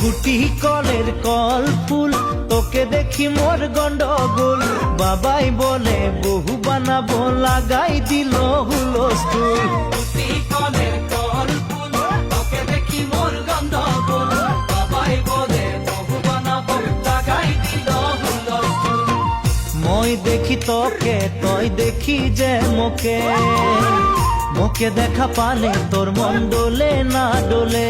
গুটি কলের কল ফুল তোকে দেখি মোর গন্ডগোল বাবাই বলে বহু বানাবো লাগাই দিল হুলস্থুল গুটি কলের কল ফুল তোকে দেখি মোর গন্ডগোল বাবাই বলে বহু বানাবো লাগাই দিল হুলস্থুল মই দেখি তোকে তই দেখি যে মোকে মোকে দেখা পালে তোর মন ডোলে না ডোলে